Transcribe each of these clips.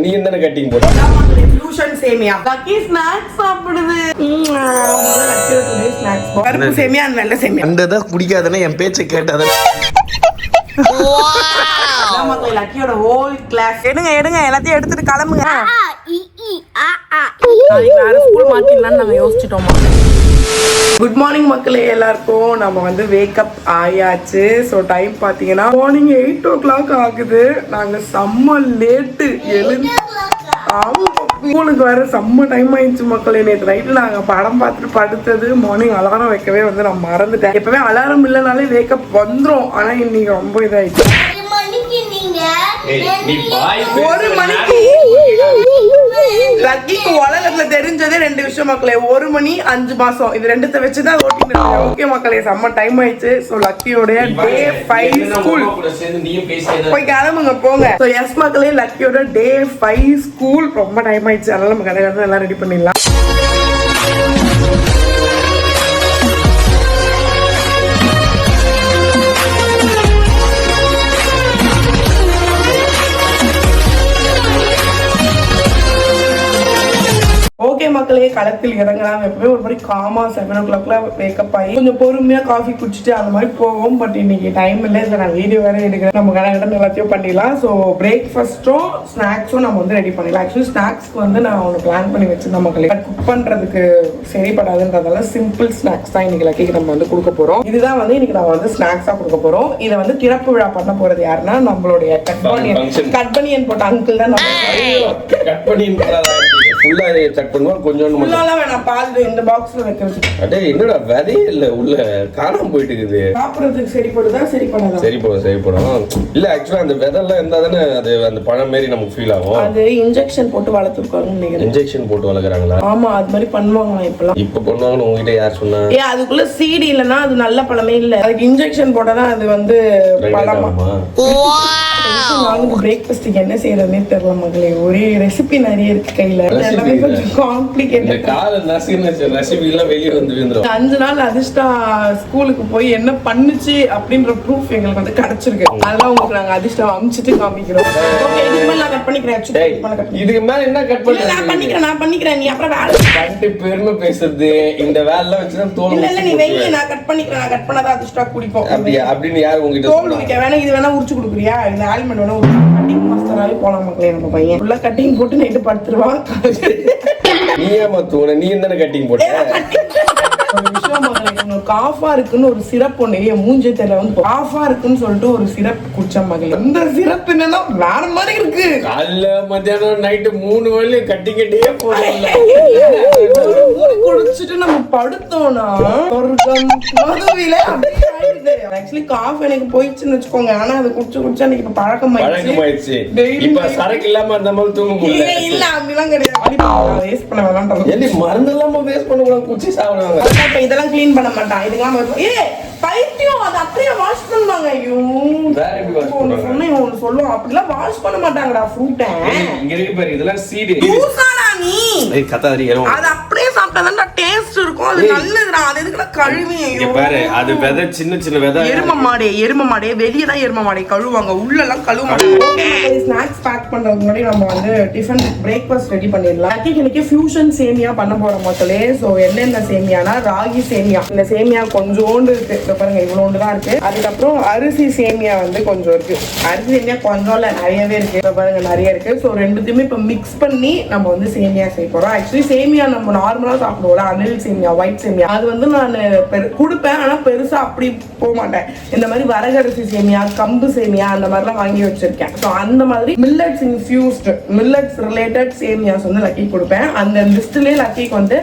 நீ என்ன கட்டிங் போட ஃபியூஷன் சேமியா லக்கி ஸ்நாக்ஸ் சாப்பிடுது. கருப்பு சேமியா அந்த வெள்ளை சேமியா அந்ததா குடிக்காதனே என் பேச்சை கேட்டாத. லக்கியோட ஹோல் கிளாஸ் எடுங்க எல்லாத்தையும் எடுத்துட்டு கிளம்புங்க. வேற ஸ்கூல் மாத்திடலாம்னு நாங்க யோசிச்சுட்டோமா. குட் மார்னிங் மக்களே, எல்லாருக்கும் நம்ம வந்து வேக்கப் ஆயாச்சு. ஸோ டைம் பார்த்தீங்கன்னா மார்னிங் 8 o'clock ஆகுது. நாங்கள் செம்ம லேட்டு எழுந்து ஸ்கூலுக்கு வர செம்ம டைம் ஆயிடுச்சு மக்களே. நேற்று நைட்டு நாங்கள் படம் பார்த்துட்டு படுத்தது. மார்னிங் அலாரம் வைக்கவே வந்து நான் மறந்துட்டேன். எப்பவுமே அலாரம் இல்லைனாலே வேக்கப் வந்துடும். ஆனால் இன்னைக்கு ரொம்ப இதாயிடுச்சு. 1 மணிக்கு லக்கிக்கு உலகத்துல தெரிஞ்சதே 2 விஷயம் மக்களே. 1 மணி 5 மாசம் இது 2 வச்சுதான் ஓட்டிட்டு. ஓகே மக்களே, செம்ம டைம் ஆயிடுச்சு. ஸோ லக்கியோட டே 5 ஸ்கூல் போய் கிளம்புங்க போங்க. ஸோ எஸ் மக்களே, லக்கியோட டே 5 ஸ்கூல் ரொம்ப டைம் ஆயிடுச்சு. அதனால நம்ம கடையில எல்லாம் ரெடி பண்ணிடலாம். ஓகே மக்களே, களத்தில் இறங்கலாம். எப்பவுமே ஒரு மாதிரி காமா 7 o'clockல வேக்கப் ஆகி கொஞ்சம் பொறுமையா காஃபி குடிச்சிட்டு அந்த மாதிரி போவோம். பட் இன்னைக்கு டைம் இல்லை. இதில் நான் வீடியோ வேற எடுக்கிறேன். நம்ம கடை எல்லாத்தையும் பண்ணிடலாம். ஸோ பிரேக்ஃபாஸ்ட்டும் ஸ்நாக்ஸும் நம்ம வந்து ரெடி பண்ணிடலாம். ஆக்சுவலி ஸ்நாக்ஸ்க்கு வந்து நான் ஒன்று பிளான் பண்ணி வச்சிருந்தேன் மக்களே. பட் குக் பண்றதுக்கு சரிப்படாதுன்றதால சிம்பிள் ஸ்நாக்ஸ் தான் இன்னைக்கு லக்கிக்கு நம்ம வந்து கொடுக்க போறோம். இதுதான் வந்து இன்னைக்கு நம்ம வந்து ஸ்நாக்ஸா கொடுக்க போறோம். இதை வந்து திறப்பு விழா பண்ண போறது யாருன்னா நம்மளுடைய கட்பனியன் போட்ட அங்கிள் தான். ஃபுல்லா செக் பண்ணுவோம். கொஞ்சம் ஃபுல்லாலாம் வேணாம், பால் இந்த பாக்ஸ்ல வைக்கிறது. அடே என்னடா விதையே இல்ல, உள்ள காணாம போயிட்டு இருக்குது. சாப்பிடுறதுக்கு சரிப்படுதா? சரிப்படும். இல்ல ஆக்சுவலா அந்த விதைலாம் இருந்தா தானே அது அந்த பழம் மாதிரி நமக்கு ஃபீல் ஆகும். அது இன்ஜெக்ஷன் போட்டு வளர்த்துருக்காங்கன்னு நினைக்கிறேன். இன்ஜெக்ஷன் போட்டு வளர்க்குறாங்களா? ஆமா, அது மாதிரி பண்ணுவாங்களா இப்பெல்லாம்? இப்ப பண்ணுவாங்கன்னு உங்ககிட்ட யார் சொன்னா? அதுக்குள்ள சீடி இல்லைன்னா அது நல்ல பழமே இல்ல. அதுக்கு இன்ஜெக்ஷன் போட்டாதான் அது வந்து பழமா. பிரேக்ஃபாஸ்ட்க்கு என்ன செய்யறதுன்னே தெரியல மகளே. ஒரே ரெசிபி நிறைய இருக்கு கையில. எல்லாமே கொஞ்சம் காம்ப்ளிகேட்டட். கால ரெசிபி எல்லாம் வெளிய வந்து விழுந்துரும். 5 நாள் அதிர்ஷ்டா ஸ்கூலுக்கு போய் என்ன பண்ணுச்சு அப்படின்ற ப்ரூஃப் எங்களுக்கு வந்து கிடைச்சிருக்கு. அதெல்லாம் உங்களுக்கு நாங்க அதிர்ஷ்டா அமிச்சிட்டு காமிக்கிறோம். ஓகே, இதுக்கு மேல நான் கட் பண்ணிக்கிறேன். இதுக்கு மேல என்ன கட் பண்ணி நான் பண்ணிக்கிறேன். நீ அப்புறம் வேலை கட்டு பெருமை பேசுறது இந்த வேலை வச்சு தான் தோல். இல்ல நீ வெயில நான் கட் பண்ணிக்கிறேன். நான் கட் பண்ணாத அதிர்ஷ்டா குடிப்போம். அப்படியே அப்படின்னு யார் உங்ககிட்ட தோல் வைக்க வேணா. இது வேணா உரிச்சு கொடுக்குறியா? இந்த ஆல்மண்ட் வேணா கட்டிங் மாஸ்டராவே போலாம் மக்களே. நம்ம பையன் ஃபுல்லா கட்டிங் போட்டு நைட்டு படுத்துருவான். நீ ஏமாத்துவ? நீ என்ன கட்டிங் போட்ட? காஃபா இருக்குன்னு ஒரு சிரப் ஒண்ணு என் மூஞ்சே தெரியல வந்து காஃபா இருக்குன்னு சொல்லிட்டு ஒரு சிரப் குடிச்ச மகளே. அந்த சிரப் என்னன்னா வேற மாதிரி இருக்கு. காலைல மத்தியானம் நைட்டு 3 வேளை கட்டி கட்டியே போடுவோம். குடிச்சிட்டு நம்ம படுத்தோம்னா மதுவில ஆக்சுவலி காஃபி எனக்கு போயிடுச்சுன்னு வச்சுக்கோங்க. ஆனா அது குடிச்சு எனக்கு பழக்கமாயிடுச்சு. இப்ப சரக்கு இல்லாம அந்த மாதிரி தூங்க முடியல. இல்ல அப்படிலாம் கிடையாது. வேஸ்ட் பண்ண வேணாம். மருந்து இல்லாம வேஸ்ட் பண்ண கூடாது. குடிச்சு சாப்பிடுவாங்க. இதெல்லாம் கிளீன் பண்ண மாட்டான். இதுக்கெல்லாம் பைத்தியம் அது அப்படியே வாஷ் பண்ணுவாங்க. ஐயோ சொல்லுவோம் அப்படிலாம் வாஷ் பண்ண மாட்டாங்கடா ஃப்ரூட்ட. இங்க இருக்கு பாரு, இதெல்லாம் சீடு. நீ கத்தாரி அது அப்படியே சாப்பிட்டா டேஸ்ட் இருக்கும். அது நல்லதுடா. அது எதுக்குடா கழுவி பாரு. அது விதை சின்ன விதை. எரும மாடே வெளியே தான் எரும மாடே கழுவாங்க. உள்ள எல்லாம் கழுவ மாட்டாங்க. ஸ்நாக்ஸ் பேக் பண்றதுக்கு முன்னாடி நம்ம வந்து டிஃபன் பிரேக்ஃபாஸ்ட் ரெடி பண்ணிடலாம். இன்னைக்கு ஃபியூஷன் சேமியா பண்ண போறோம் மக்களே. ஸோ என்னென்ன சேமியானா ராகி சேமியா. இந்த சேமியா கொஞ்சோண்டு இருக்கு பாருங்க, இவ்வளோண்டு தான் இருக்கு. அதுக்கப்புறம் அரிசி சேமியா வந்து கொஞ்சம் இருக்கு. அரிசி சேமியா கொஞ்சம் இல்ல நிறையவே இருக்கு பாருங்க, நிறைய இருக்கு. ஸோ ரெண்டுத்தையுமே இப்போ மிக்ஸ் பண்ணி நம்ம வந்து சேமியா செய்ய போறோம். ஆக்சுவலி சேமியா நம்ம நார்மலா சாப்பிடுவோம்ல, அனில் சேமியா, ஒயிட் சேமியா, அது வந்து நான் கொடுப்பேன். ஆனா பெருசா அப்படி போக மாட்டேன். இந்த மாதிரி வரகரிசி சேமியா, கம்பு சேமியா அந்த மாதிரிலாம் வாங்கி வச்சிருக்கேன். ஸோ அந்த மாதிரி மில்லட்ஸ் இன்ஃபியூஸ்டு மில்லட்ஸ் ரிலேட்டட் சேமியாஸ் வந்து லக்கி கொடுப்பேன். அந்த லிஸ்ட்லயே லக்கிக்கு வந்து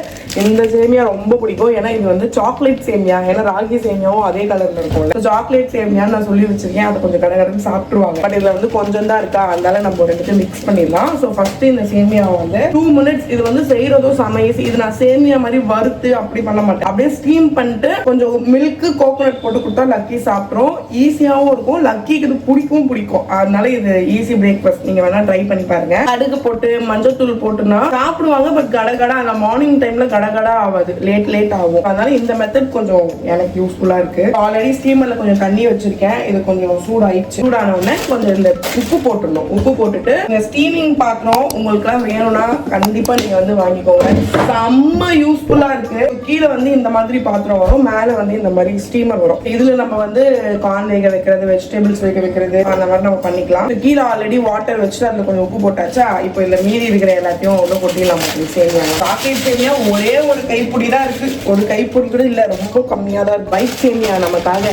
இந்த சேமியா ரொம்ப பிடிக்கும். ஏன்னா இது வந்து சாக்லேட் சேமியா. ஏன்னா ராகி சேமியாவும் அதே கலர்ல இருக்கும். சாக்லேட் சேமியான்னு நான் சொல்லி வச்சிருக்கேன். அதை கொஞ்சம் கடை சாப்பிட்டுருவாங்க. பட் இதுல வந்து கொஞ்சம் தான் இருக்கா, அதனால நம்ம ரெண்டுத்தையும் மிக்ஸ் பண்ணிடலாம். ஸோ ஃபர்ஸ்ட் இந்த சேமியாவை வந்து 2 minutes. இது வந்து செய்யறதோ சமையல். இது நான் சேமியா மாதிரி வறுத்து அப்படி பண்ண மாட்டேன். அப்படியே ஸ்டீம் பண்ணிட்டு கொஞ்சம் மில்க் கோகோனட் போட்டு கொடுத்தா லக்கி சாப்பிட்றோம். ஈஸியாகவும் இருக்கும், லக்கிக்கு இது பிடிக்கும். அதனால இது ஈஸி பிரேக்ஃபாஸ்ட். நீங்க வேணா ட்ரை பண்ணி பாருங்க. கடுகு போட்டு மஞ்சள் தூள் போட்டுனா சாப்பிடுவாங்க. பட் கடகடா அந்த மார்னிங் டைம்ல கடகடா ஆகாது, லேட் ஆகும். அதனால இந்த மெத்தட் கொஞ்சம் எனக்கு யூஸ்ஃபுல்லா இருக்கு. ஆல்ரெடி ஸ்டீமர்ல கொஞ்சம் தண்ணி வச்சிருக்கேன். இது கொஞ்சம் சூடாயிடுச்சு. சூடான உடனே கொஞ்சம் இந்த உப்பு போட்டுடணும். உப்பு போட்டுட்டு இந்த ஸ்டீமிங் பாத்திரம் உங்களுக்கு எல்லாம் வேணும்னா கண்டிப்பா நீங்க வந்து வாங்கிக்கோங்க. செம்ம யூஸ்ஃபுல்லா இருக்கு. கீழே வந்து இந்த மாதிரி பாத்திரம் வரும், மேல வந்து இந்த மாதிரி ஸ்டீமர் வரும். இதுல நம்ம வந்து கார்ன் வேக வைக்கிறது, வெஜிடபிள்ஸ் வேக வைக்கிறது அந்த மாதிரி நம்ம பண்ணிக்கலாம். கீழே ஆல்ரெடி வாட்டர் வச்சுட்டு அதுல கொஞ்சம் உப்பு போட்டாச்சா, இப்போ இதுல மீதி இருக்கிற எல்லாத்தையும் உள்ள கொட்டிடலாம். சேமியா சாக்லேட் சேமியா ஒரே ஒரு கைப்பிடி தான் இருக்கு. ஒரு கைப்பிடி கூட இல்ல, ரொம்ப கம்மியா தான் இருக்கு. பைக் சேமியா நமக்காக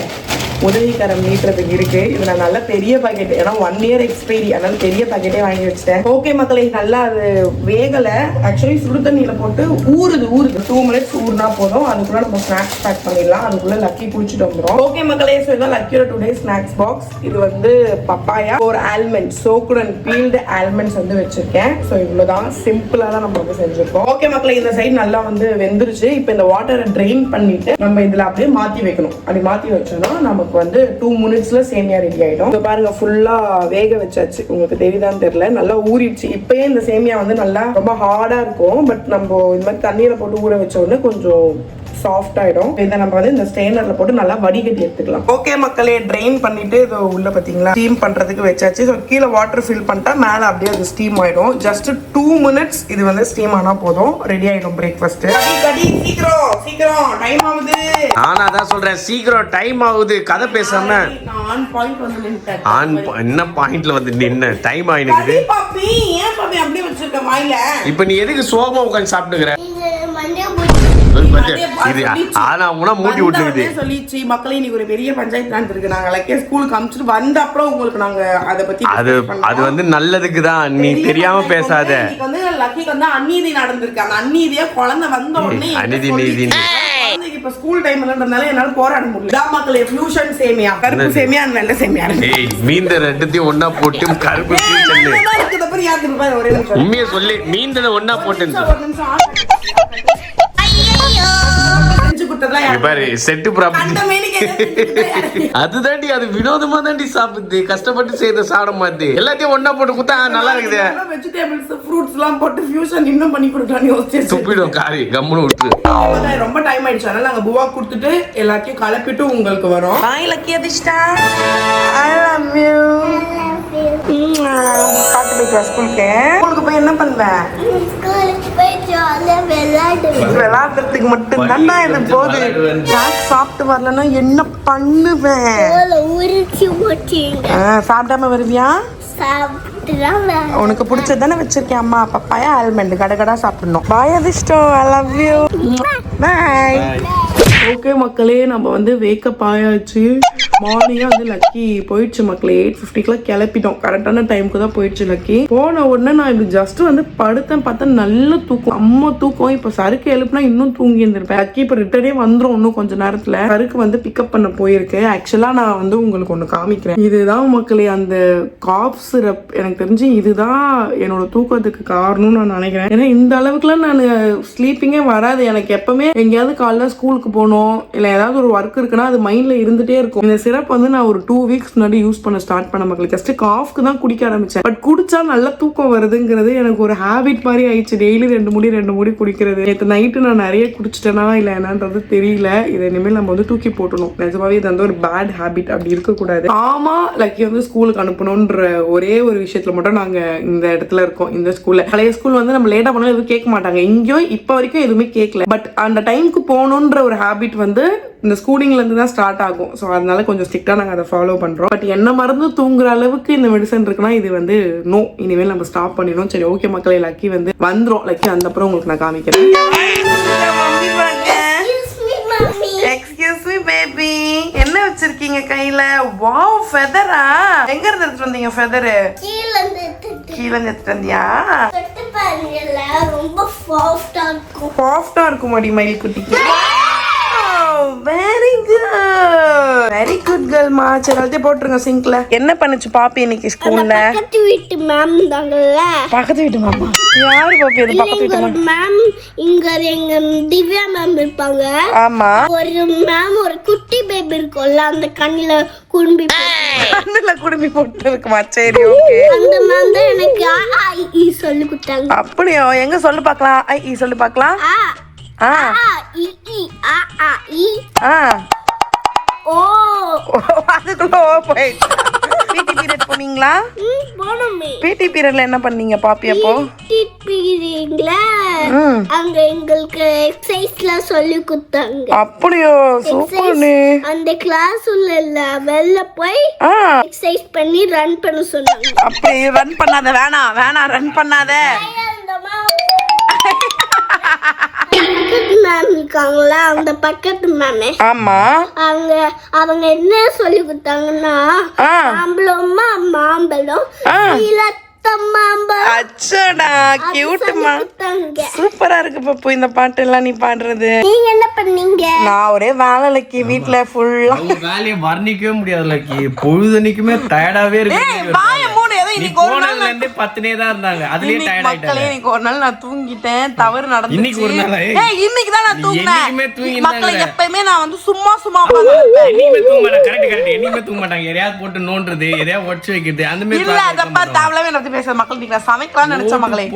உதவிகரம் நீட்டுறதுக்கு இருக்கு. இது நான் நல்ல பெரிய பாக்கெட், ஏன்னா 1 year எக்ஸ்பைரி, அதனால பெரிய பாக்கெட்டே வாங்கி வச்சிட்டேன். ஓகே மக்களே, நல்லா அது வேகல. ஆக்சுவலி சுடு தண்ணியில போட்டு ஊறுது 2 minutes ஊறுனா போதும். அதுக்குள்ள நம்ம ஸ்நாக்ஸ் பேக் பண்ணிடலாம். அதுக்குள்ள லக்கி குடிச்சிட்டு வந்துடும். ஓகே மக்களே, ஸோ இதான் லக்கியோட டுடே ஸ்நாக்ஸ் பாக்ஸ். இது வந்து பப்பாயா, ஒரு ஆல்மண்ட், சோக்குட் அண்ட் பீல்டு ஆல்மண்ட்ஸ் வந்து வச்சிருக்கேன். ஸோ இவ்வளவுதான், சிம்பிளா தான் நம்ம வந்து செஞ்சிருக்கோம். ஓகே மக்களே, இந்த சைடு நல்லா வந்து வெந்துருச்சு. இப்போ இந்த வாட்டரை ட்ரெயின் பண்ணிட்டு நம்ம இதுல அப்படியே மாத்தி வைக்கணும். அப்படி மாத்தி வச்சோம்னா நமக்கு வந்து 2 minutesல சேமியா ரெடி ஆயிடும். இப்போ பாருங்க, ஃபுல்லா வேக வச்சாச்சு. உங்களுக்கு தெரியுதான்னு தெரியல, நல்லா ஊறிடுச்சு. இப்பயே இந்த சேமியா வந்து நல்லா ரொம்ப ஹார்டா இருக்கும். பட் நம்ம இந்த மாதிரி தண்ணீரை போட்டு ஊற வச்ச உடனே கொஞ்சம் சாஃப்ட் ஆயிடும். இதை நம்ம வந்து இந்த ஸ்ட்ரெயினர்ல போட்டு நல்லா வடிகட்டி எடுத்துக்கலாம். ஓகே மக்களே, ட்ரெயின் பண்ணிட்டு இது உள்ள பாத்தீங்களா ஸ்டீம் பண்றதுக்கு வச்சாச்சு. ஸோ கீழே வாட்டர் ஃபில் பண்ணிட்டா மேல அப்படியே அது ஸ்டீம் ஆயிடும். ஜஸ்ட் 2 minutes இது வந்து ஸ்டீம் ஆனா போதும், ரெடி ஆயிடும் பிரேக்ஃபாஸ்ட். சீக்கிரம் டைம் ஆகுது. நானா தான் சொல்றேன், சீக்கிரம் டைம் ஆகுது. கதை பேசாம ஆன் பாயிண்ட் வந்து நின்னுட்டேன். என்ன பாயிண்ட்ல வந்து நின்ன டைம் ஆயிடுது. பாப்பி ஏன் பாப்பி அப்படியே வச்சிருக்க வாயில? இப்போ நீ எதுக்கு சோகமா உட்கார்ந்து சாப்பிட்டுக்கற? மூடி விட்டுருக்குது சொல்லிச்சு. மக்களே, இன்னைக்கு ஒரு பெரிய பஞ்சாயத்து நடந்திருக்கு. நாங்க லக்கே ஸ்கூலுக்கு அனுப்பிச்சிட்டு வந்த அப்புறம் உங்களுக்கு நாங்க அதை பத்தி அது வந்து நல்லதுக்கு தான், நீ தெரியாம பேசாத. இன்னைக்கு வந்து லக்கிக்கு வந்து அநீதி நடந்திருக்கு. அந்த அநீதியா குழந்தை வந்த உடனே அநீதி நீதி இப்ப ஸ்கூல் டைம்லன்றதால என்னால போராட முடியல. மக்களே, ஃபியூஷன் சேமியா, கருப்பு சேமியா அண்ட் வெள்ளை சேமியா. மீந்த ரெண்டுத்தையும் ஒண்ணா போட்டு கருப்பு உண்மையை சொல்லி மீந்தத ஒண்ணா போட்டு அதுதாண்டி, அது வினோதமா தாண்டி சாப்பிடுது. கஷ்டப்பட்டு செய்த சாப்பிட மாதிரி எல்லாத்தையும் ஒண்ணா போட்டு குத்தா நல்லா இருக்குது. வெஜிடபிள்ஸ் ஃப்ரூட்ஸ் எல்லாம் போட்டு ஃபியூஷன் இன்னும் பண்ணி கொடுக்கலாம்னு யோசிச்சு துப்பிடும் காரி கம்முன்னு விட்டு. ரொம்ப டைம் ஆயிடுச்சு, அதனால நாங்க புவா கொடுத்துட்டு எல்லாத்தையும் கலப்பிட்டு உங்களுக்கு வரோம். பாய் லக்கி அதிஷ்டா, ஐ லவ் யூ. பாட்டு போயிட்டு ஸ்கூலுக்கு. ஸ்கூலுக்கு போய் என்ன பண்ணுவேன்? விளையாடுறதுக்கு மட்டும் தான்டா இது போகுது. சாப்பிட்டு வரலன்னா என்ன பண்ணுவேன்? சாப்பிடாம வருவியா? உனக்கு பிடிச்சது தானே வச்சிருக்கேன் அம்மா. பப்பாயா ஆல்மண்ட் கடகடா சாப்பிடணும். பாய் அதிஷ்டம், I love you. Bye. Okay மக்களே, நம்ம வந்து வேக்கப் ஆயாச்சு. மார்னிங்கா வந்து லக்கி போயிடுச்சு மக்களே. 8:50 கிளப்பிட்டோம். கரெக்டான டைமுக்கு தான் போயிடுச்சு லக்கி. போன உடனே நான் இப்படி ஜஸ்ட் வந்து படுத்தேன், பார்த்தா நல்ல தூக்கம், அம்மா தூக்கம். இப்ப சருக்கு எழுப்புனா இன்னும் தூங்கி இருந்திருப்பேன். லக்கி இப்ப ரிட்டர்னே வந்துடும் இன்னும் கொஞ்ச நேரத்துல. சருக்கு வந்து பிக்கப் பண்ண போயிருக்கு. ஆக்சுவலா நான் வந்து உங்களுக்கு ஒண்ணு காமிக்கிறேன். இதுதான் மக்களே அந்த காஃப் சிரப். எனக்கு தெரிஞ்சு இதுதான் என்னோட தூக்கத்துக்கு காரணம்னு நான் நினைக்கிறேன். ஏன்னா இந்த அளவுக்குலாம் நான் ஸ்லீப்பிங்கே வராது எனக்கு. எப்பவுமே எங்கேயாவது காலைல ஸ்கூலுக்கு போகணும், இல்ல ஏதாவது ஒரு ஒர்க் இருக்குன்னா அது மைண்ட்ல இருந்துட்டே இருக்கும். இந்த சிரப் வந்து நான் ஒரு 2 weeks முன்னாடி யூஸ் பண்ண ஸ்டார்ட் பண்ண மக்களுக்கு. ஜஸ்ட் காஃப்க்கு தான் குடிக்க ஆரம்பிச்சேன். பட் குடிச்சா நல்ல தூக்கம் வருதுங்கிறது எனக்கு ஒரு ஹேபிட் மாதிரி ஆயிடுச்சு. டெய்லி 2 மூடி குடிக்கிறது. நேற்று நைட்டு நான் நிறைய குடிச்சிட்டேனா இல்லை என்னன்றது தெரியல. இதை இனிமேல் நம்ம வந்து தூக்கி போட்டணும். நிஜமாவே இது வந்து ஒரு பேட் ஹேபிட், அப்படி இருக்கக்கூடாது. ஆமா, லக்கி வந்து ஸ்கூலுக்கு அனுப்பணும்ன்ற ஒரே ஒரு விஷயத்துல மட்டும் நாங்க இந்த இடத்துல இருக்கோம். இந்த ஸ்கூல்ல பழைய ஸ்கூல் வந்து நம்ம லேட்டா பண்ணாலும் எதுவும் கேட்க மாட்டாங்க. இங்கேயும் இப்ப வரைக்கும் எதுவுமே கேட்கல. பட் அந்த டைமுக்கு போகணுன்ற ஒரு ஹேபிட் வந்து இந்த ஸ்கூலிங்ல இருந்து தான் ஸ்டார்ட் ஆகும். ஸோ அதனால கொஞ்சம் ஸ்ட்ரிக்டா நாங்கள் அதை ஃபாலோ பண்றோம். பட் என்ன மறந்து தூங்குற அளவுக்கு இந்த மெடிசன் இருக்குன்னா இது வந்து நோ, இனிமேல் நம்ம ஸ்டாப் பண்ணிடும். சரி ஓகே மக்களே, லக்கி வந்து வந்துடும். லக்கி அந்த அப்புறம் உங்களுக்கு நான் காமிக்கிறேன். எக்ஸ்கியூஸ் மீ பேபி, என்ன வச்சிருக்கீங்க கையில? வாவ், ஃபெதரா? எங்க இருந்து எடுத்துட்டு வந்தீங்க ஃபெதரு? கீழ இருந்து எடுத்துட்டு வந்தியா? ரொம்ப சாஃப்ட்டா இருக்கும். சாஃப்ட்டா இருக்கும் மடி மயில் குட்டிக்கு. வெரி குட் கேர்ள்மா. சரி எல்லாத்தையும் போட்டுருங்க சிங்க்ல. என்ன பண்ணுச்சு பாப்பி இன்னைக்கு ஸ்கூல்ல? பக்கத்து வீட்டு மேம் தாங்கல்ல. பக்கத்து வீட்டு மேமா? யாரு பாப்பி அது பக்கத்து வீட்டு மேம்? மேம் இங்க எங்க திவ்யா மேம் இருப்பாங்க. ஆமா. ஒரு மேம் ஒரு குட்டி பேபி இருக்கும்ல, அந்த கண்ணுல குடும்பி போட்டு இருக்குமா? சரி ஓகே. அந்த மேம் தான் எனக்கு ஆ சொல்லி கொடுத்தாங்க. அப்படியோ? எங்க சொல்லு பார்க்கலாம். ஐ சொல்லு பார்க்கலாம். ஆ ஆ ஆ இ இ ஆ ஆ இ ஆ ஓ. அதுக்குள்ள ஓ போயிடுச்சு. பிடி பீரியட் போனீங்களா? போனோமே. பிடி பீரியட்ல என்ன பண்ணீங்க பாப்பி அப்போ? பிடி பீரியட்ல அங்க எங்களுக்கு எக்ஸசைஸ்லாம் சொல்லி கொடுத்தாங்க. அப்படியோ? சூப்பர்னே. அந்த கிளாஸ் உள்ள வெளில போய் எக்ஸசைஸ் பண்ணி ரன் பண்ண சொன்னாங்க. அப்படி ரன் பண்ணாத. வேணாம் ரன் பண்ணாத. மேம் இருக்காங்களா, அந்த பக்கத்து மேம். ஆமா. அவங்க என்ன சொல்லி கொடுத்தாங்கன்னா, மாம்பழம் அச்சடா கியூட்மா. சூப்பரா இருக்கு பப்பு இந்த பாட்டு எல்லாம் நீ பாடுறது. நீங்க என்ன பண்ணீங்க? நான் ஒரே வேலை லக்கி. வீட்ல ஃபுல்லா வேலையை வர்ணிக்கவே முடியாது லக்கி. பொழுதுனிக்குமே டயர்டாவே இருக்கு. வாய மூடு. ஏதோ இன்னைக்கு ஒரு நாள் 10 தான் இருந்தாங்க. அதுலயே டயர்ட் ஆயிட்டாங்க. இன்னைக்கு ஒரு நாள் நான் தூங்கிட்டேன். தவறு நடந்துச்சு. இன்னைக்கு ஒரு நாள். இன்னைக்கு தான் நான் தூங்கினேன். மக்களே எப்பவுமே நான் வந்து சும்மா என்னைக்குமே தூங்க மாட்டாங்க. கரெக்ட். என்னைக்குமே தூங்க மாட்டாங்க. எதையாவது போட்டு நோண்டுறது, எதையாவது உடச்சு வைக்கிறது, அந்த மாதிரி இல்ல. அதப்பா தாவளவே நடத்தி பேச மக்கள். நீங்க சமைக்கலாம்னு நினைச்ச மக்களே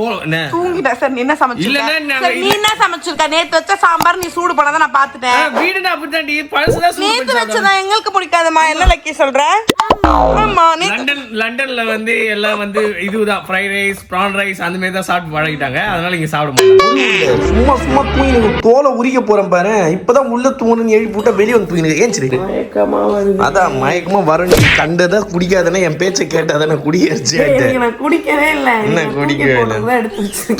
தூங்கிட்டேன். சார் நீ என்ன சமைச்சிருக்க? நீ என்ன சமைச்சிருக்க? நேத்து வச்ச சாம்பார் நீ சூடு பண்ணாத நான் பாத்துட்டேன். வீடுனா அப்படிதான்டி. பழசுதான் சூடு நேத்து வச்சதா எங்களுக்கு பிடிக்காதமா? என்ன லக்கி சொல்ற? ஆமா. லண்டன்ல வந்து எல்லாம் வந்து இதுதான் ஃப்ரைட் ரைஸ், பிரான் ரைஸ் அந்த மாதிரி தான் சாப்பிட்டு பழகிட்டாங்க. அதனால இங்க சாப்பிட மாட்டாங்க. சும்மா தூங்கி தோலை உரிக்க போறேன் பாரு. இப்பதான் உள்ள தூங்கணும்னு எழுப்பி போட்டா வெளியே வந்து தூங்கினு. ஏன் சரி அதான் மயக்கமா வரும். நீ கண்டதா குடிக்காதானே? என் பேச்சை கேட்டாதானே குடியாச்சு. குடிக்கவே இல்ல. என்ன குடிக்கவே இல்ல?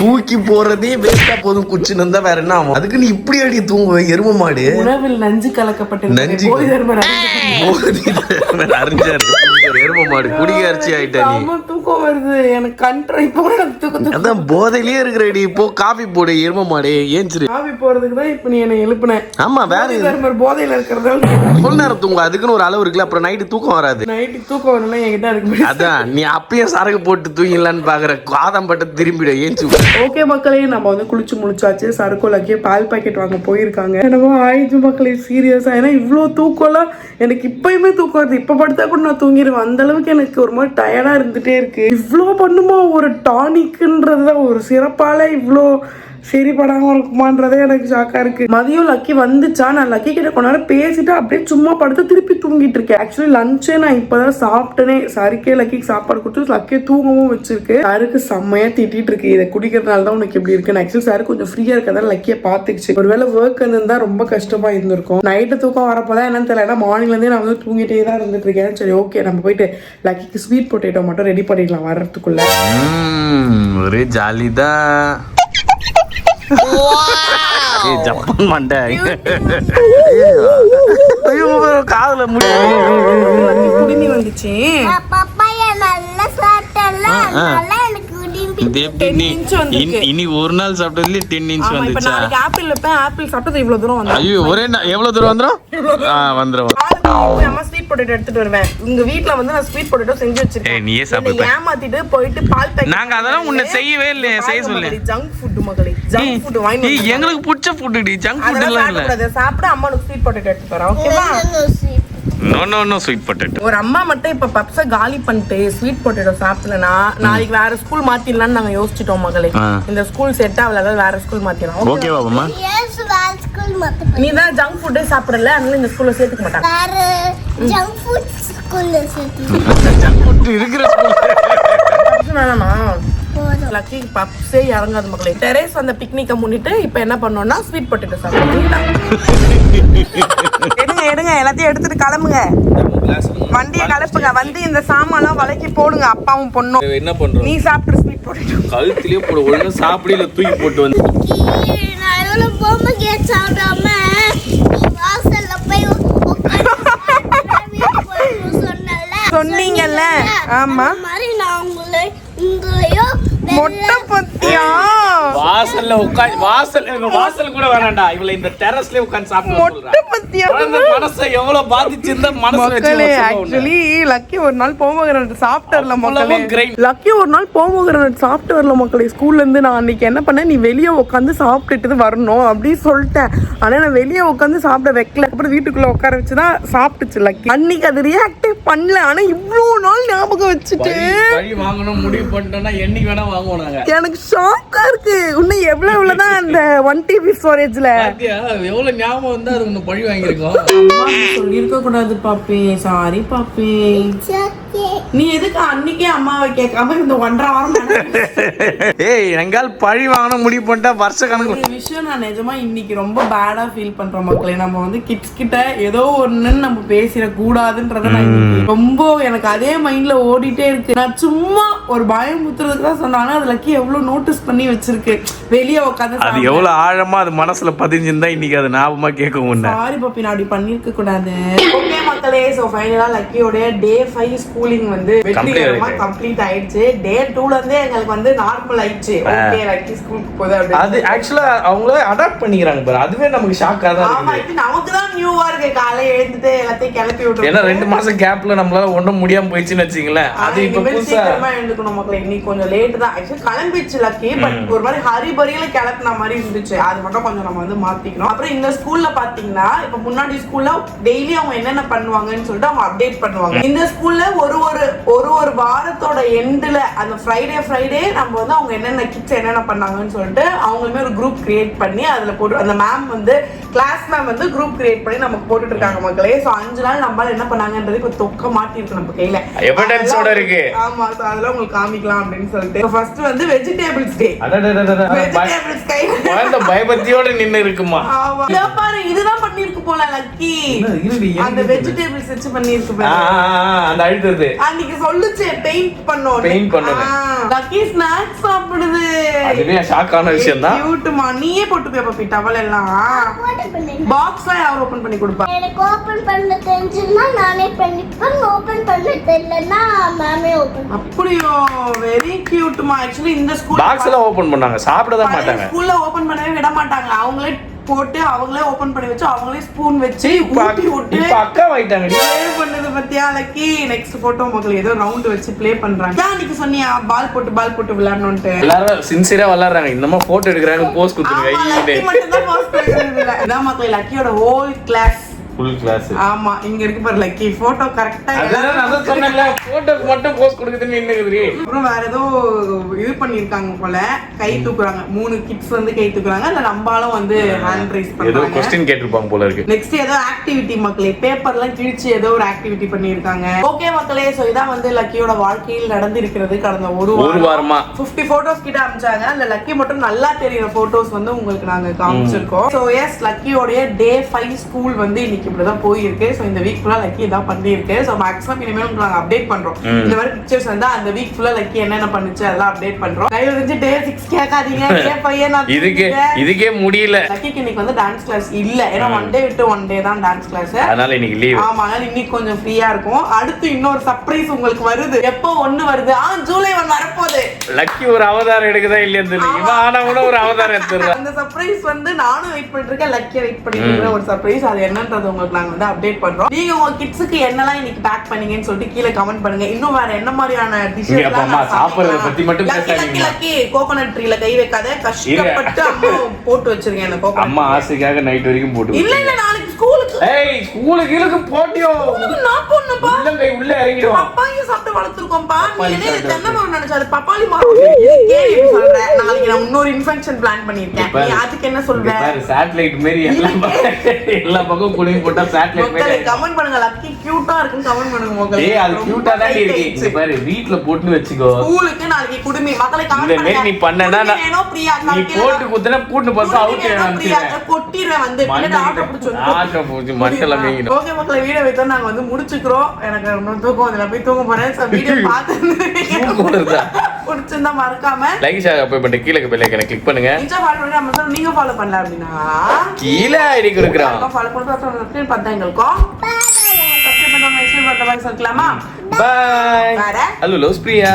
தூக்கி போறதே வேஸ்டா போதும். குச்சின்னு இருந்தா வேற என்ன ஆகும்? அதுக்கு நீ இப்படி அடி தூங்குவ? எரும மாடு. உணவில் நஞ்சு கலக்கப்பட்ட நஞ்சு அறிஞ்சாரு. எரும மாடு குடிக்க அரிசி ஆயிட்டா நீ. தூக்கம் வருது எனக்கு. கண்ட்ரோல் அதான் போதையிலேயே இருக்கிறடி. இப்போ காபி போடு எரும மாடு. ஏன் சரி காபி போறதுக்கு தான் இப்ப நீ என்ன எழுப்புன. ஆமா வேற போதையில இருக்கிறதால ஃபுல் நேரம் தூங்க. அதுக்குன்னு ஒரு அளவு இருக்குல்ல. அப்புறம் நைட்டு தூக்கம் வராது. நைட்டு தூக்கம் வரலாம் என்கிட்ட இருக்கு. அதான் நீ அப்பயே சரக்கு போட்டு தூங்கிடலான்னு பாக்குற. காதம் பட்டு திரும்பிடும். ஏன் ஓகே மக்களே, நம்ம வந்து குளிச்சு முடிச்சாச்சு. சரக்குலக்கே பால் பாக்கெட் வாங்க போயிருக்காங்க. என்னமோ ஆயிடுச்சு மக்களே சீரியஸா. ஏன்னா இவ்வளோ தூக்கம்லாம் எனக்கு இப்பயுமே தூக்கம் வருது. இப்ப படுத்தா கூட நான் தூங்கிடுவேன். அந்த அளவுக்கு எனக்கு ஒரு மாதிரி டயர்டா இருந்துட்டே இருக்கு. இவ்வளோ பண்ணுமா ஒரு டானிக்ன்றதுதான் ஒரு சிறப்பால இவ்வளோ சரிப்படாம இருக்குமான்றதே எனக்கு ஷாக்கா இருக்கு. மதியம் லக்கி வந்துச்சா, நான் லக்கி கிட்ட கொஞ்ச நேரம் பேசிட்டு அப்படியே சும்மா படுத்து திருப்பி தூங்கிட்டு இருக்கேன். ஆக்சுவலி லஞ்சே நான் இப்பதான் சாப்பிட்டேனே. சருக்கே லக்கிக்கு சாப்பாடு கொடுத்து லக்கே தூங்கவும் வச்சிருக்கு. சருக்கு செம்மையா திட்டிட்டு இருக்கு. இதை குடிக்கிறதுனால தான் உனக்கு எப்படி இருக்கு. ஆக்சுவலி சார் கொஞ்சம் ஃப்ரீயா இருக்கதான் லக்கிய பாத்துக்குச்சு. ஒருவேளை ஒர்க் இருந்தா ரொம்ப கஷ்டமா இருந்திருக்கும். நைட்டு தூக்கம் வரப்போதான் என்னன்னு தெரியல. ஏன்னா மார்னிங்ல இருந்தே நான் வந்து தூங்கிட்டே தான் இருந்துட்டு இருக்கேன். சரி ஓகே, நம்ம போயிட்டு லக்கிக்கு ஸ்வீட் பொட்டேட்டோ மட்டும் ரெடி பண்ணிடலாம் வர்றதுக்குள்ள. ஒரே ஜாலிதான். ஜப்பான் மண்டை காதுல குடிமி வந்துச்சு. இனி ஒரு நாள் சாப்பிட்டதுல 10 இன்ச் வந்துச்சா? ஆப்பிள் ஆப்பிள் சாப்பிட்டது இவ்வளவு தூரம் வந்து. ஐயோ ஒரே எவ்வளவு தூரம் வந்துரும்? வந்துரும். அம்மா ஸ்வீட் பொட்டேட்டோ எடுத்துட்டு வருவேன். உங்க வீட்ல வந்து நான் ஸ்வீட் பொட்டேட்டோ செஞ்சு வச்சிருக்கேன். நீயே சாப்பிடு. ஏமாத்திட்டு போயிட்டு பால் பாக்கெட். நாங்க அதெல்லாம் உன்னை செய்யவே இல்ல. செய்ய சொல்லு. ஜங்க் ஃபுட் மகளே. ஜங்க் ஃபுட் வாங்கி எங்களுக்கு பிடிச்ச ஃபுட் டி. ஜங்க் ஃபுட் எல்லாம் இல்ல. சாப்பிட அம்மா ஸ்வீட் பொட்டேட்டோ எடுத்து வரேன். ஓகேவா? No sweet potato. ஒரு அம்மா மட்டும் இப்ப பப்ஸ காலி பண்ணிட்டு ஸ்வீட் பொட்டேட்டோ சாப்பிடலனா நாளைக்கு வேற ஸ்கூல் மாத்திடலாம்னு நாங்க யோசிச்சிட்டோம் மகளே. இந்த ஸ்கூல் செட் ஆகல, வேற ஸ்கூல் மாத்திடலாம். ஓகேவா அம்மா? நீ தான் ஜங்க் ஃபுட்டே சாப்பிடல, அதனால இந்த ஸ்கூல்ல சேர்த்துக்க மாட்டாங்க. வேற ஜங்க் ஃபுட் ஸ்கூல்ல சேர்த்து. ஜங்க் ஃபுட் இருக்கிற ஸ்கூல் வேணாமா? லக்கி பப்ஸே இறங்காது மகளே. டெரேஸ் அந்த பிக்னிக்கை முன்னிட்டு இப்ப என்ன பண்ணோம்னா ஸ்வீட் பொட்டேட்டோ சாப்பிடுறீங்களா? எடுங்க எல்லாத்தையும் எடுத்துட்டு கிளம்புங்க. வண்டியை கலப்புங்க. வந்து இந்த சாமான்லாம் வளைக்கி போடுங்க. அப்பாவும் பொண்ணும் என்ன பண்றோம்? நீ சாப்பிட்டு ஸ்வீட் பொட்டேட்டோ கழுத்திலே போடு. ஒழுங்கா சாப்பிடல தூக்கி போட்டு வந்து. நான் எவ்வளவு பொம்மை கேட் சாப்பிடாம வாசல்ல போய் சொன்னீங்கல்ல. ஆமா மாதிரி நான் உங்களையோ மொட்டை பத்தியா வாசல் வாசல் கூட வேணாம்டா, இவளை இந்த டெரஸ்லயே உட்கார்ந்து சாப்பிட மொட்டை பத்தியா? குழந்தை மனசை எவ்வளவு பாதிச்சிருந்தா மனசுல மக்களே வச்சு ஆக்சுவலி லக்கி ஒரு நாள் போமோகிரானட் சாப்பிட்டு வரல மக்களே. அவ்வளவு great. லக்கி ஒரு நாள் போமோகிரானட் சாப்பிட்டு வரல மக்களே. ஸ்கூல்ல இருந்து நான் அன்னைக்கு என்ன பண்ணேன், நீ வெளியே உட்காந்து சாப்பிட்டுட்டு வரணும் அப்படின்னு சொல்லிட்டேன். ஆனா நான் வெளியே உட்காந்து சாப்பிட வைக்கல. அப்புறம் வீட்டுக்குள்ள உட்கார வச்சுதான் சாப்பிட்டுச்சு லக்கி. அன்னைக்கு அது ரியாக்டே பண்ணல. ஆனா இவ்வளவு நாள் ஞாபகம் வச்சுட்டு வழி வாங்கணும் முடிவு பண்ணிட்டோம்னா என்னைக்கு வேணா வாங்குவோம் நாங்க. எனக்கு ஷாக்கா இருக்கு. இன்னும் எவ்வளவுதான் அந்த 1 TB ஸ்டோரேஜ்ல எவ்வளவு ஞாபகம் வந்து அது ஒண்ணு பழி வாங்கியிருக்கோம். சொல்லிருக்க கூடாது பாப்பே. சாரி பாப்பே. நீ எதுக்கு அன்னைக்கே அம்மாவை கேட்காம இந்த 1.5 வாரம் ஏய் எங்கால் பழி வாங்கணும் முடிவு பண்ணிட்டா வருஷ கணக்கு. ஒரு விஷயம் நான் நிஜமா இன்னைக்கு ரொம்ப பேடா ஃபீல் பண்றோம் மக்களே. நம்ம வந்து கிட்ஸ் கிட்ட ஏதோ ஒண்ணுன்னு நம்ம பேசிட கூடாதுன்றத நான் இன்னைக்கு ரொம்ப எனக்கு அதே மைண்ட்ல ஓடிட்டே இருக்கு. நான் சும்மா ஒரு பயம் முத்துறதுக்கு தான் சொன்னாங்க. அது லக்கி எவ்வளவு நோட்டீஸ் பண்ணி வச்சிருக்கு. வெளியே உட்காந்து அது எவ்வளவு ஆழமா அது மனசுல பதிஞ்சிருந்தா இன்னைக்கு அது ஞாபகமா கேட்க முடியும். சாரி பாப்பி, நான் அப்படி பண்ணிருக்க கூடாது. ஓகே மக்களே, சோ ஃபைனலா லக்கியோட டே 5 ஸ்கூலிங் வந்து வெற்றிகரமா கம்ப்ளீட் ஆயிடுச்சு. டே 2ல இருந்தே எங்களுக்கு வந்து நார்மல் ஆயிடுச்சு. ஓகே லக்கி ஸ்கூலுக்கு போகுது அப்படி. அது ஆக்சுவலா அவங்களே அடாப்ட் பண்ணிக்கிறாங்க பாரு. அதுவே நமக்கு ஷாக்கா தான் ஆமா, இருக்கு. இது நமக்கு தான் நியூவா இருக்கு. காலையில எழுந்துட்டு எல்லாத்தையும் கிளப்பி விட்டு ஏன்னா 2 மாசம் கேப்ல நம்மளால ஒண்ணும் முடியாம போயிடுச்சுன்னு வச்சுங்களேன். அது இப்ப புதுசா எழுந்துக்கணும் மக்களே. இன்னைக்கு கொஞ்சம் லேட் தான் ஆக்சுவலி கிளம்பிச்சு லக்கி. பட் ஒரு மாதிரி ஹரிபரியில கிளப்பின மாதிரி இருந்துச்சு. அது மட்டும் கொஞ்சம் நம்ம வந்து மாத்திக்கணும். அப்புறம் இந்த ஸ்கூல்ல பாத்தீங்கன்னா இப்ப முன்னாடி ஸ்கூல்ல டெய்லி அவங்க என்னென்ன பண்ணுவாங்கன்னு சொல்லிட்டு அவங்க அப்டேட் பண்ணுவாங்க. இந்த ஸ்கூல்ல ஒரு வாரத்தோட எண்ட்ல அந்த ஃப்ரைடே நம்ம வந்து அவங்க என்னென்ன கிட்ஸ் என்னென்ன பண்ணாங்கன்னு சொல்லிட்டு அவங்களுமே ஒரு குரூப் கிரியேட் பண்ணி அதுல போட்டு அந்த மேம் வந்து கிளாஸ் மேம் வந்து குரூப் கிரியேட் பண்ணி நமக்கு போட்டுட்டு இருக்காங்க மக்களே. சோ 5 நாள் நம்மளால என்ன பண்ணாங்கன்றது இப்ப தொக்க மாட்டி இருக்கு நம்ம கையில. எவிடன்ஸோட இருக்கு. ஆமா, சோ அதெல்லாம் உங்களுக்கு காமிக்கலாம் அப்படின்னு சொல்லிட்டு ஃபர்ஸ்ட் வந்து வெஜிடபிள்ஸ் டே. வெஜிடபிள்ஸ் கை குழந்தை பயபக்தியோட நின்னு இருக்குமா. ஆமா, இத பாரு, இதுதான் பண்ணிருக்கு போல லக்கி. அந்த வெஜிடபிள்ஸ் வச்சு பண்ணிருக்கு பாரு. அந்த அழுத்தது அன்னைக்கு சொல்லுச்சு பெயிண்ட் பண்ணோம். லக்கி ஸ்நாக்ஸ் சாப்பிடுது. அதுவே ஷாக்கான விஷயம் தான். கியூட்மா. நீயே போட்டு போய் பாப்பி டவல் எல்லாம். பாக்ஸ்லாம் யார் ஓபன் பண்ணி கொடுப்பா? எனக்கு ஓபன் பண்ண தெரிஞ்சுன்னா நானே பண்ணிப்பேன். ஓபன் பண்ண தெரியலன்னா மாமே ஓபன். அப்படியோ, வெரி கியூட்மா. ஆக்சுவலி இந்த ஸ்கூல் பாக்ஸ்ல ஓபன் பண்ணாங்க, சாப்பிட தான் மாட்டாங்க. ஸ்கூல்ல ஓபன் பண்ணவே விட மாட்டாங்க. அவங்களே போட்டு அவங்களே ஓபன் பண்ணி வச்சு அவங்களே ஸ்பூன் வச்சு ஊட்டி விட்டு அக்கா வாங்கிட்டாங்க. ப்ளே பண்ணது பத்தியா லக்கி? நெக்ஸ்ட் போட்டோ மக்கள் ஏதோ ரவுண்ட் வச்சு ப்ளே பண்றாங்க. அன்னைக்கு சொன்னியா பால் போட்டு விளையாடணும்ட்டு. எல்லாரும் சின்சியரா விளையாடுறாங்க. இன்னமா போட்டோ எடுக்கறாங்க, போஸ் குடுத்துங்க. லக்கி மட்டும் தான் போஸ் கொடுக்கறது இல்ல. இதான் மக்கள் லக்கியோட ஹோல் கிளாஸ் ஃபுல் கிளாஸ். ஆமா, இங்க இருக்கு பாரு லக்கி போட்டோ கரெக்ட்டா. அதான் நான் சொன்னேன்ல, போட்டோக்கு மட்டும் போஸ் கொடுக்குதுன்னு என்னங்குதுரி. அப்புறம் வேற ஏதோ இது பண்ணிருக்காங்க போல. கை தூக்குறாங்க. 3 கிட்ஸ் வந்து கை தூக்குறாங்க. இல்ல நம்பாலும் வந்து ஹேண்ட் ரைஸ் பண்றாங்க. ஏதோ क्वेश्चन கேட்டிருப்பாங்க போல இருக்கு. நெக்ஸ்ட் ஏதோ ஆக்டிவிட்டி மக்களே. பேப்பர்லாம் கிழிச்சு ஏதோ ஒரு ஆக்டிவிட்டி பண்ணிருக்காங்க. ஓகே மக்களே, சோ இதான் வந்து லக்கியோட வாழ்க்கையில் நடந்திருக்கிறது கடந்த ஒரு வாரமா. 50 போட்டோஸ் கிட்ட அனுப்பிச்சாங்க. அந்த லக்கி மட்டும் நல்லா தெரியுற போட்டோஸ் வந்து உங்களுக்கு நாங்க காமிச்சிருக்கோம். சோ எஸ், லக்கியோட டே 5 ஸ்கூல் வந்து இன்னைக்கு இப்படிதான் போயிருக்கு. சோ இந்த வீக் ஃபுல்லா லக்கி இதான் பண்ணிருக்கு. சோ மேக்ஸிமம் இனிமேல் உங்களுக்கு நாங்க அப்டேட் பண்றோம். இந்த மாதிரி பிக்சர்ஸ் வந்து அந்த வீக் ஃபுல்லா லக்கி என்னென்ன பண்ணுச்சு அதெல்லாம் அப்டேட் பண்றோம். தயவு செஞ்சு டே 6 கேட்காதீங்க. டே 5 நான் இதுக்கே முடியல. லக்கிக்கு இன்னைக்கு வந்து டான்ஸ் கிளாஸ் இல்ல. ஏன்னா 1 டே விட்டு 1 டே தான் டான்ஸ் கிளாஸ். அதனால இன்னைக்கு லீவ். ஆமா, அதனால இன்னைக்கு கொஞ்சம் ஃப்ரீயா இருக்கும். அடுத்து இன்னொரு சர்ப்ரைஸ் உங்களுக்கு வருது. எப்போ 1 வருது? ஜூலை 1 வரப்போகுது. லக்கி ஒரு அவதாரம் எடுக்குதா இல்லையான்னு தெரியல. இவன் ஆனவன ஒரு அவதாரம் எடுத்துறா. அந்த சர்ப்ரைஸ் வந்து நானும் வெயிட் பண்ணிட்டு இருக்கேன். லக்கியை வெயிட் பண்ணிட்டு இருக்க ஒரு சர்ப்ரைஸ். அது என்னன்றது உங்களுக்கு நாங்க வந்து அப்டேட் பண்றோம். நீங்க உங்க கிட்ஸ்க்கு என்னெல்லாம் இன்னைக்கு பேக் பண்ணீங்கன்னு சொல்லிட்டு கீழே கமெண்ட் பண்ணுங்க. இன்னும் வேற என்ன மாதிரியான டிஷஸ் எல்லாம் சாப்பிடுறத பத்தி மட்டும் பேசாதீங்க. லக்கி கோகனட் ட்ரீல கை வைக்காத. கஷ்டப்பட்டு அம்மா போட்டு வச்சிருக்கேன் அந்த கோகனட். அம்மா ஆசைக்காக நைட் வரைக்கும் போட்டு. இல்ல நாளைக்கு ஸ்கூலுக்கு. ஏய், ஸ்கூலுக்கு போட்டியோ? நான் போறேன்ப்பா. உள்ள இறங்கிடுவோம். பப்பாயை சாப்பிட்டு வளர்த்துருக்கோம்ப்பா. நீ என்ன தென்னை மரம் நினைச்சா அது பப்பாளி மரம். ஏன் சொல்றேன்? நாளைக்கு நான் இன்னொரு இன்ஃபெக்ஷன் பிளான் பண்ணிருக்கேன். நீ அதுக்கு என்ன சொல்ற? சாட்டலைட் மாதிரி எல்லா பக்கம் குடிங்க போட்டா சாட்டலைட் மாதிரி. கமெண்ட் பண்ணுங்க. லக்கி கியூட்டா இருக்குன்னு கமெண்ட் பண்ணுங்க மக்களே. ஏய், அது கியூட்டா தான் இருக்கு. இந்த பாரு, வீட்ல போட்டு வெச்சுக்கோ. ஸ்கூலுக்கு நாளைக்கு குடுமி. மக்களே கமெண்ட் பண்ணுங்க. இந்த மாதிரி நீ பண்ணனா நீ போட்டு குத்துனா கூட்டு பஸ் அவுட் ஆயிடுவேன். கொட்டிடுவேன் வந்து. பின்னாடி ஆட்டோ பிடிச்சு மண்டல மேங்கிடும். ஓகே மக்களே, வீடியோ வைத்தா நாங்க வந்து முடிச்சுக்கிறோம். எனக்கு இன்னும் தூக்கம் வந்து நான் போய் தூங்க போறேன். சோ வீடியோ பார்த்து பிடிச்சிருந்தா மறக்காம லைக் ஷேர் அப்ப பண்ணி கீழ பெல் ஐகானை கிளிக் பண்ணுங்க. இன்ஸ்டா ஃபாலோ பண்ணி நம்ம சொல்ல நீங்க ஃபாலோ பண்ணல அப்படினா கீழ ஐடி கொடுக்குறோம். ஃபாலோ பண்ணி சப்ஸ்கிரைப் பண்ணா எங்களுக்கும் சப்ஸ்கிரைப் பண்ணா நெக்ஸ்ட் வீடியோல பார்க்கலாமா. பை. Hello loves Priya.